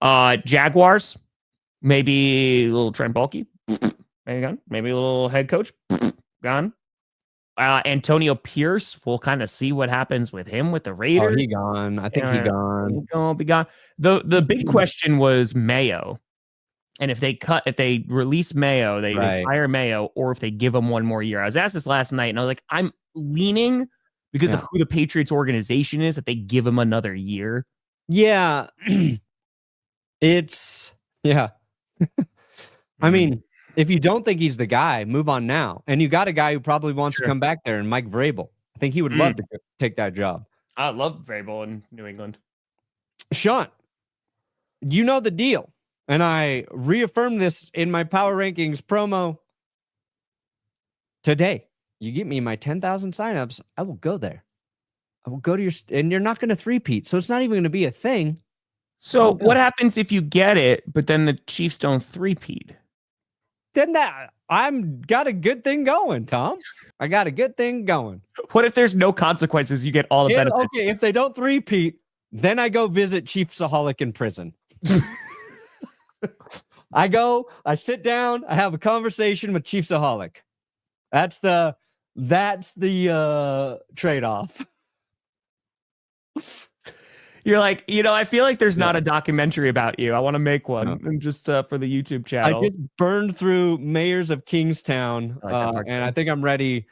Jaguars, maybe a little Trent Baalke, maybe gone. Maybe a little head coach, gone. Antonio Pierce, we'll kind of see what happens with him with the Raiders. Oh, he gone. I think he gone. He's gonna be gone. The big question was Mayo. And if they release Mayo, they fire Mayo, or if they give him one more year. I was asked this last night, and I was like, I'm leaning because of who the Patriots organization is that they give him another year. Yeah. I mean, if you don't think he's the guy, move on now. And you got a guy who probably wants to come back there, and Mike Vrabel. I think he would love to take that job. I love Vrabel in New England. Sean, you know the deal. And I reaffirmed this in my Power Rankings promo today. You get me my 10,000 signups, I will go there. I will go to your... And you're not going to three-peat, so it's not even going to be a thing. So what happens if you get it, but then the Chiefs don't three-peat? Then I'm got a good thing going, Tom. I got a good thing going. What if there's no consequences? You get all the benefits. Okay, if they don't three-peat, then I go visit Chiefsaholic in prison. I sit down, I have a conversation with Chiefsaholic. That's the trade-off. You're like, I feel like there's not a documentary about you. I want to make one just for the YouTube channel. I just burned through Mayors of Kingstown, and I think I'm ready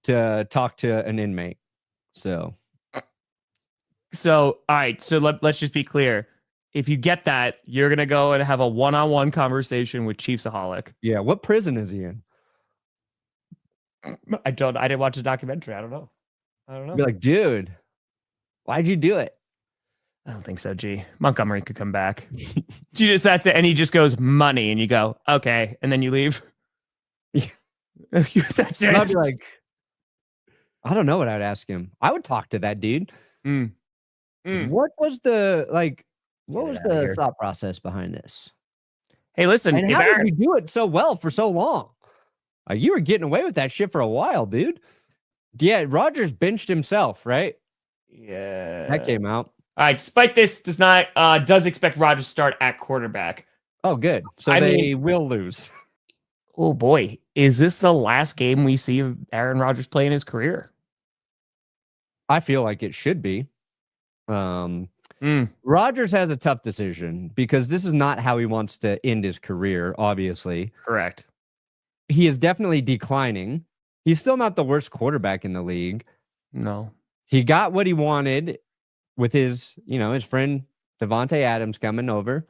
to talk to an inmate. So all right. So let's just be clear. If you get that, you're going to go and have a one-on-one conversation with Chiefsaholic. Yeah. What prison is he in? I didn't watch the documentary. I don't know. Be like, dude, why'd you do it? I don't think so, G. Montgomery could come back. That's it. And he just goes, money. And you go, okay. And then you leave. That's it. I'd be like, I don't know what I'd ask him. I would talk to that dude. What was the thought process behind this? Hey, listen. And how did you do it so well for so long? You were getting away with that shit for a while, dude. Yeah, Rodgers benched himself, right? Yeah. That came out. All right, despite this, does expect Rodgers to start at quarterback. Oh, good. So they will lose. Oh, boy. Is this the last game we see of Aaron Rodgers play in his career? I feel like it should be. Rodgers has a tough decision because this is not how he wants to end his career, obviously. Correct. He is definitely declining. He's still not the worst quarterback in the league. No. He got what he wanted with his friend Devontae Adams coming over.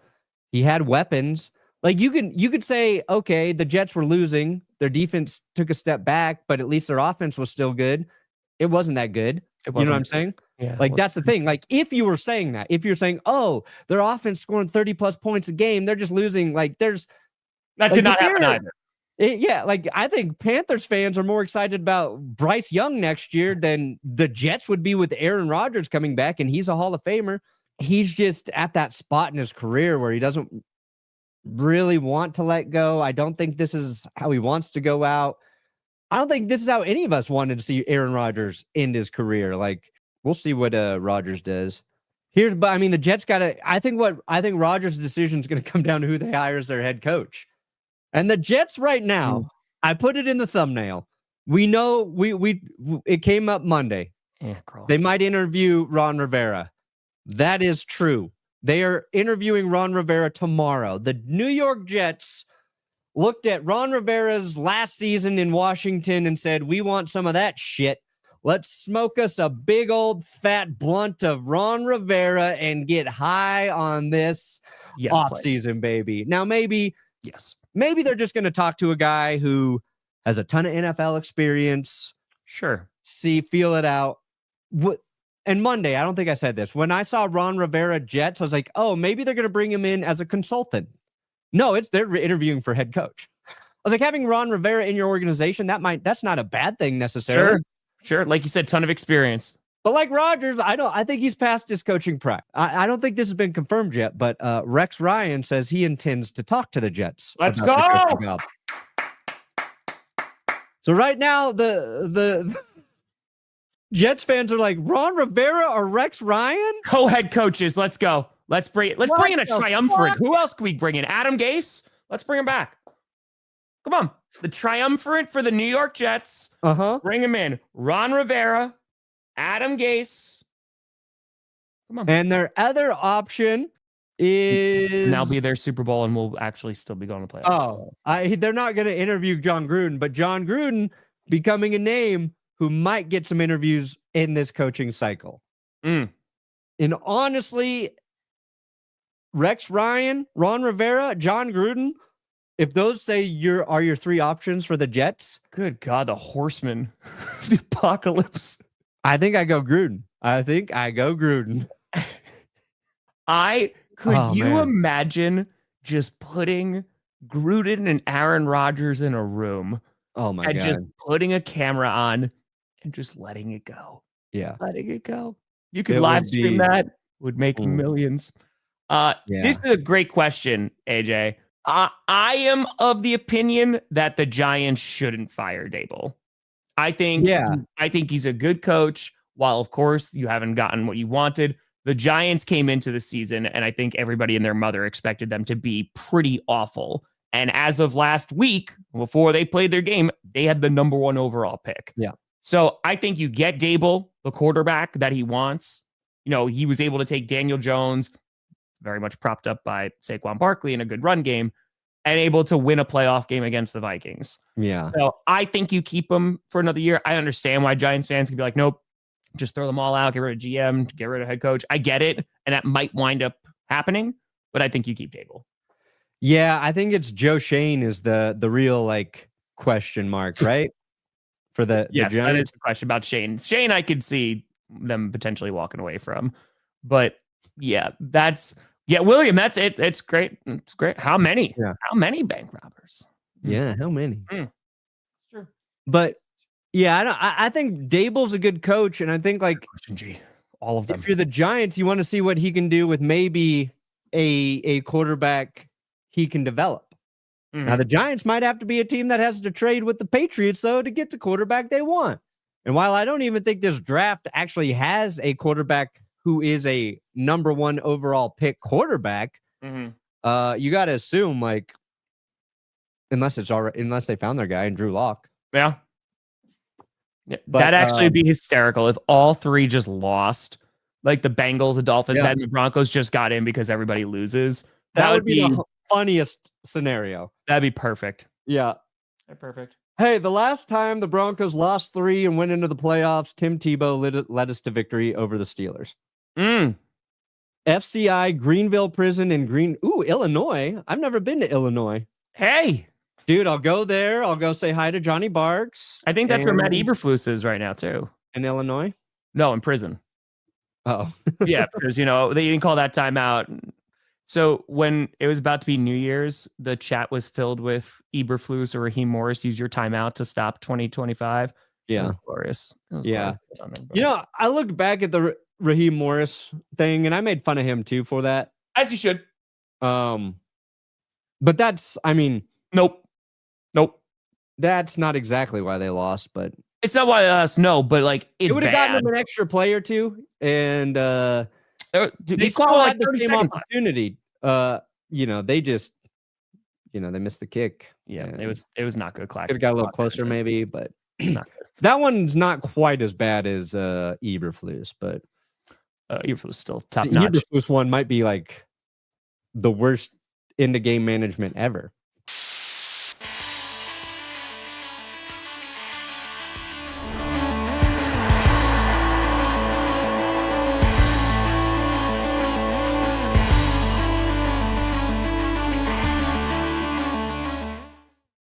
He had weapons. Like you could say, okay, the Jets were losing. Their defense took a step back, but at least their offense was still good. It wasn't that good. You know what I'm saying? Yeah. Like that's the thing. Like if you were saying that, if you're saying, oh, their offense scoring 30 plus points a game, they're just losing. Like that did not happen either. Like I think Panthers fans are more excited about Bryce Young next year than the Jets would be with Aaron Rodgers coming back, and he's a Hall of Famer. He's just at that spot in his career where he doesn't really want to let go. I don't think this is how he wants to go out. I don't think this is how any of us wanted to see Aaron Rodgers end his career. Like we'll see what Rodgers does. But I mean, the Jets I think Rodgers' decision is going to come down to who they hire as their head coach. And the Jets right now, I put it in the thumbnail. We know it came up Monday. They might interview Ron Rivera. That is true. They are interviewing Ron Rivera tomorrow. The New York Jets looked at Ron Rivera's last season in Washington and said, we want some of that shit. Let's smoke us a big old fat blunt of Ron Rivera and get high on this offseason, baby. Now, maybe they're just going to talk to a guy who has a ton of NFL experience. Sure. Feel it out. And Monday, I don't think I said this. When I saw Ron Rivera Jets, I was like, oh, maybe they're going to bring him in as a consultant. No, they're interviewing for head coach. I was like, having Ron Rivera in your organization, that's not a bad thing necessarily. Sure. Like you said, ton of experience. But like Rodgers, I think he's past his coaching prime. I don't think this has been confirmed yet, but Rex Ryan says he intends to talk to the Jets. Let's go. So right now, the Jets fans are like, Ron Rivera or Rex Ryan? Co-head coaches, let's go. Let's bring in a triumvirate. Who else can we bring in? Adam Gase? Let's bring him back. Come on. The triumvirate for the New York Jets. Bring him in. Ron Rivera, Adam Gase. Come on. And their other option is now be their Super Bowl, and we'll actually still be going to playoffs. They're not going to interview John Gruden, but John Gruden becoming a name who might get some interviews in this coaching cycle. And honestly, Rex Ryan, Ron Rivera, John Gruden, if those say are your three options for the Jets, good God, the horsemen, the apocalypse. I think I go Gruden. Could you imagine just putting Gruden and Aaron Rodgers in a room? Oh my God. Just putting a camera on and just letting it go. Yeah. Letting it go. You could live stream that. Would make millions. This is a great question, AJ. I am of the opinion that the Giants shouldn't fire Dable. I think he's a good coach. While, of course, you haven't gotten what you wanted, the Giants came into the season, and I think everybody and their mother expected them to be pretty awful. And as of last week, before they played their game, they had the number 1 overall pick. Yeah. So I think you get Dable, the quarterback that he wants. You know, he was able to take Daniel Jones, very much propped up by Saquon Barkley in a good run game, and able to win a playoff game against the Vikings. Yeah. So I think you keep him for another year. I understand why Giants fans can be like, nope, just throw them all out, get rid of GM, get rid of head coach. I get it. And that might wind up happening, but I think you keep Dable. Yeah, I think it's Joe Shane is the real question mark, right? For the yes, Giants. That is the question about Shane. Shane, I could see them potentially walking away from, but William, that's it. It's great. It's great. How many? Yeah. How many bank robbers? Yeah, how many? It's true. But yeah, I think Dable's a good coach, and I think all of them. If you're the Giants, you want to see what he can do with maybe a quarterback he can develop. Now the Giants might have to be a team that has to trade with the Patriots though to get the quarterback they want. And while I don't even think this draft actually has a quarterback who is a number 1 overall pick quarterback, you got to assume unless they found their guy in Drew Lock. Yeah. That'd actually be hysterical if all 3 just lost, like the Bengals, the Dolphins, then the Broncos just got in because everybody loses. That would be the funniest scenario. That'd be perfect. Yeah. Perfect. Hey, the last time the Broncos lost 3 and went into the playoffs, Tim Tebow led us to victory over the Steelers. FCI, Greenville Prison in Illinois. I've never been to Illinois. Hey. Dude, I'll go there. I'll go say hi to Johnny Barks. I think that's where Matt Eberflus is right now, too. In Illinois? No, in prison. Oh. Yeah, because, they didn't call that timeout. So when it was about to be New Year's, the chat was filled with Eberflus or Raheem Morris, use your timeout to stop 2025. Yeah. It was glorious. Glorious. I looked back at the Raheem Morris thing, and I made fun of him, too, for that. As you should. But that's, Nope. That's not exactly why they lost, but it's not why they lost. No, but it would have gotten them an extra play or two, and they still had the same 30 opportunity. They just, they missed the kick. Yeah, it was not good. Could have got a little closer, maybe, but it's not good. That one's not quite as bad as Eberflus, but Eberflus still top notch. Eberflus one might be the worst into game management ever.